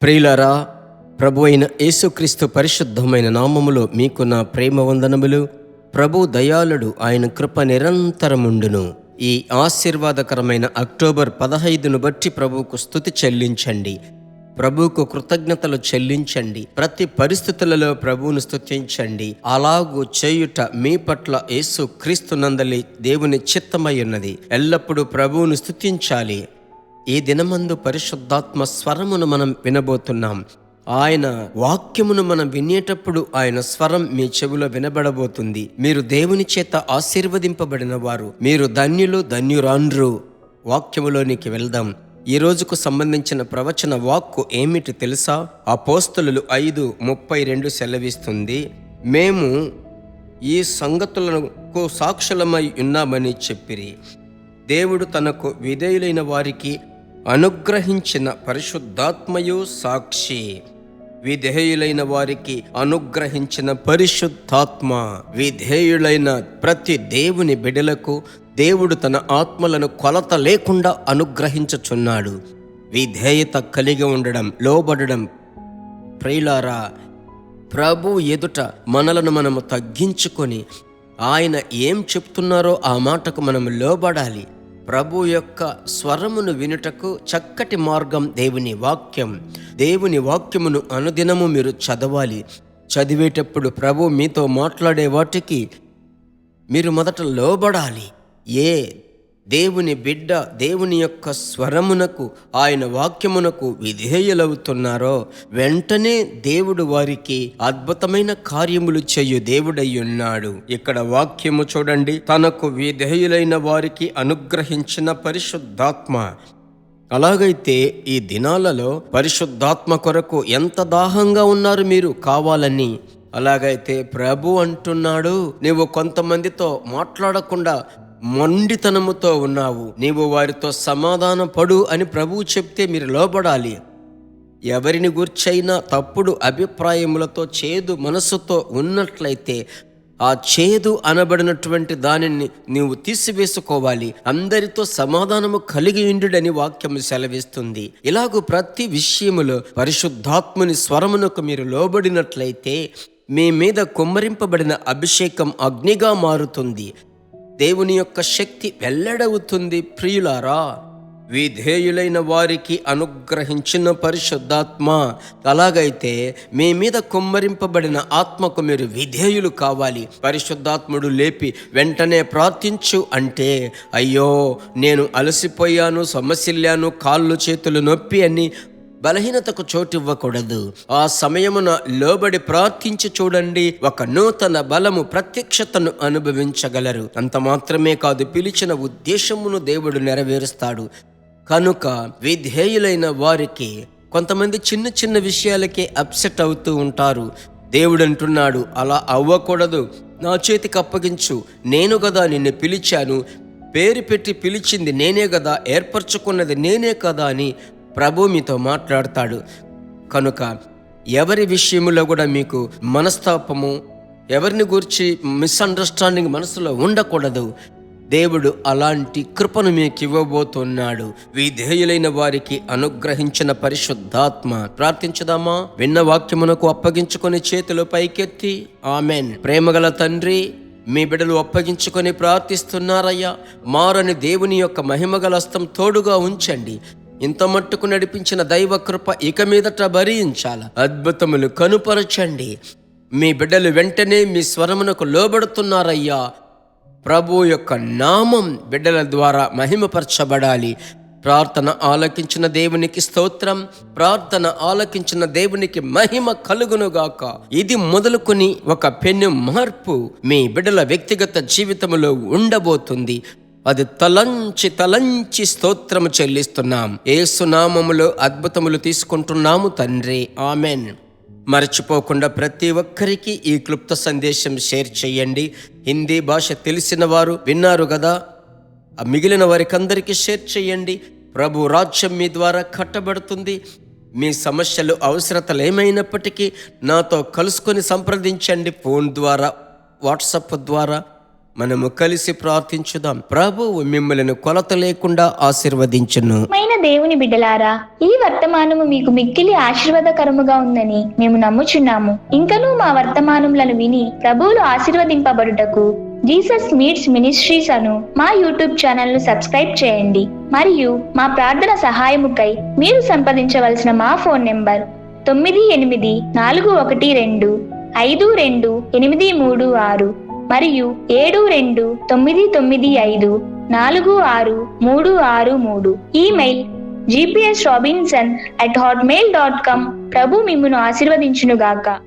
ప్రియులారా, ప్రభు అయిన యేసుక్రీస్తు పరిశుద్ధమైన నామములో మీకు నా ప్రేమ వందనములు. ప్రభు దయాళుడు, ఆయన కృప నిరంతరముండును. ఈ ఆశీర్వాదకరమైన అక్టోబర్ 15ను బట్టి ప్రభువుకు స్తుతి చెల్లించండి, ప్రభువుకు కృతజ్ఞతలు చెల్లించండి. ప్రతి పరిస్థితులలో ప్రభువును స్తుతించండి. అలాగూ చేయుట మీ పట్ల యేసు క్రీస్తునందలి దేవుని చిత్తమై ఉన్నది. ఎల్లప్పుడూ ప్రభువును స్తుతించాలి. ఈ దినమందు పరిశుద్ధాత్మ స్వరమును మనం వినబోతున్నాం. ఆయన వాక్యమును మనం వినేటప్పుడు ఆయన స్వరం మీ చెవిలో వినబడబోతుంది. మీరు దేవుని చేత ఆశీర్వదింపబడిన వారు, మీరు ధన్యులు, ధన్యురాండ్రు. వాక్యములోనికి వెళ్దాం. ఈ రోజుకు సంబంధించిన ప్రవచన వాక్కు ఏమిటి తెలుసా? అపోస్తలులు 5:32 సెలవిస్తుంది, మేము ఈ సంగతులకు సాక్షులమై ఉన్నామని చెప్పిరి. దేవుడు తనకు విధేయులైన వారికి అనుగ్రహించిన పరిశుద్ధాత్మయు సాక్షి. విధేయులైన వారికి అనుగ్రహించిన పరిశుద్ధాత్మ. విధేయులైన ప్రతి దేవుని బిడ్డలకు దేవుడు తన ఆత్మలను కొలత లేకుండా అనుగ్రహించుచున్నాడు. విధేయత కలిగి ఉండడం, లోబడడం. ప్రియులారా, ప్రభు ఎదుట మనలను మనము తగ్గించుకొని ఆయన ఏం చెప్తున్నారో ఆ మాటకు మనము లోబడాలి. ప్రభు యొక్క స్వరమును వినుటకు చక్కటి మార్గం దేవుని వాక్యం. దేవుని వాక్యమును అనుదినము మీరు చదవాలి. చదివేటప్పుడు ప్రభు మీతో మాట్లాడే వాటికి మీరు మొదట లోబడాలి. దేవుని బిడ్డ దేవుని యొక్క స్వరమునకు, ఆయన వాక్యమునకు విధేయులవుతున్నారో వెంటనే దేవుడు వారికి అద్భుతమైన కార్యములు చేయు దేవుడై ఉన్నాడు. ఇక్కడ వాక్యము చూడండి, తనకు విధేయులైన వారికి అనుగ్రహించిన పరిశుద్ధాత్మ. అలాగైతే ఈ దినాలలో పరిశుద్ధాత్మ కొరకు ఎంత దాహంగా ఉన్నారు మీరు కావాలని. అలాగైతే ప్రభు అంటున్నాడు, నీవు కొంతమందితో మాట్లాడకుండా మొండితనముతో ఉన్నావు, నీవు వారితో సమాధాన పడు అని ప్రభువు చెప్తే మీరు లోబడాలి. ఎవరిని గూర్చైనా తప్పుడు అభిప్రాయములతో, చేదు మనసుతో ఉన్నట్లయితే ఆ చేదు అనబడినటువంటి దానిని నీవు తీసివేసుకోవాలి. అందరితో సమాధానము కలిగి ఉండుడని వాక్యము సెలవిస్తుంది. ఇలాగూ ప్రతి విషయములో పరిశుద్ధాత్ముని స్వరమునకు మీరు లోబడినట్లయితే మీ మీద కుమ్మరింపబడిన అభిషేకం అగ్నిగా మారుతుంది. దేవుని యొక్క శక్తి వెల్లడవుతుంది. ప్రియులారా, విధేయులైన వారికి అనుగ్రహించిన పరిశుద్ధాత్మ. అలాగైతే మీ మీద కుమ్మరింపబడిన ఆత్మకు మీరు విధేయులు కావాలి. పరిశుద్ధాత్ముడు లేపి వెంటనే ప్రార్థించు అంటే, అయ్యో నేను అలసిపోయాను, సొమ్మసిల్లాను, కాళ్ళు చేతులు నొప్పి అని బలహీనతకు చోటివ్వకూడదు. ఆ సమయమున లోబడి ప్రార్థించి చూడండి, ఒక నూతన బలము, ప్రత్యక్షతను అనుభవించగలరు. అంత మాత్రమే కాదు, పిలిచిన ఉద్దేశమును దేవుడు నెరవేరుస్తాడు. కనుక విధేయులైన వారికి, కొంతమంది చిన్న చిన్న విషయాలకే అప్సెట్ అవుతూ ఉంటారు. దేవుడు అంటున్నాడు, అలా అవ్వకూడదు. నా చేతికి అప్పగించు, నేను గదా నిన్ను పిలిచాను, పేరు పెట్టి పిలిచింది నేనే గదా, ఏర్పరచుకున్నది నేనే కదా అని ప్రభు మీతో మాట్లాడతాడు. కనుక ఎవరి విషయంలో కూడా మీకు మనస్తాపము, ఎవరిని గురించి మిస్అండర్స్టాండింగ్ మనసులో ఉండకూడదు. దేవుడు అలాంటి కృపను మీకు ఇవ్వబోతున్నాడు. విధేయులైన వారికి అనుగ్రహించిన పరిశుద్ధాత్మ. ప్రార్థించుదామా? విన్న వాక్యమునకు అప్పగించుకొని చేతులు పైకెత్తి ఆమెన్. ప్రేమగల తండ్రి, మీ బిడ్డలు అప్పగించుకొని ప్రార్థిస్తున్నారయ్యా. మారని దేవుని యొక్క మహిమగల హస్తం తోడుగా ఉంచండి. ఇంత మట్టుకు నడిపించిన దైవ కృప ఇక మీదట భరించాల. అద్భుతములు కనుపరచండి. మీ బిడ్డలు వెంటనే మీ స్వరమునకు లోబడుతున్నారయ్యా. ప్రభు యొక్క నామం బిడ్డల ద్వారా మహిమపరచబడాలి. ప్రార్థన ఆలకించిన దేవునికి స్తోత్రం. ప్రార్థన ఆలకించిన దేవునికి మహిమ కలుగునుగాక. ఇది మొదలుకొని ఒక పెను మార్పు మీ బిడ్డల వ్యక్తిగత జీవితంలో ఉండబోతుంది. అది తలంచి స్తోత్రము చెల్లిస్తున్నాం. యేసు నామములో అద్భుతములు తీసుకుంటున్నాము తండ్రి, ఆమెన్. మర్చిపోకుండా ప్రతి ఒక్కరికి ఈ క్లుప్త సందేశం షేర్ చేయండి. హిందీ భాష తెలిసిన వారు విన్నారు కదా, మిగిలిన వారికి అందరికీ షేర్ చేయండి. ప్రభు రాజ్యం మీ ద్వారా కట్టబడుతుంది. మీ సమస్యలు, అవసరతలు ఏమైనప్పటికీ నాతో కలుసుకొని సంప్రదించండి. ఫోన్ ద్వారా, వాట్సాప్ ద్వారా. మనము కలిసి ప్రార్థించుదాం. ప్రభువు మిమ్మల్ని కొలత లేకుండా ఆశీర్వదించును. దేవుని బిడ్డలారా, ఈ వర్తమానము మీకు మిక్కిలి ఆశీర్వాదకరముగా ఉందని మేము నమ్ముచున్నాము. ఇంకనూ మా వర్తమానములను విని ప్రభువులు ఆశీర్వదింపబడుటకు జీసస్ మీట్స్ మినిస్ట్రీస్ అను మా యూట్యూబ్ ఛానల్ ను సబ్స్క్రైబ్ చేయండి. మరియు మా ప్రార్థన సహాయముకై మీరు సంప్రదించవలసిన మా ఫోన్ నెంబర్ 9841425236 మరియు 7295463663. Email gpsrobinson@hotmail.com. ప్రభు మిమ్మును ఆశీర్వదించునుగాక.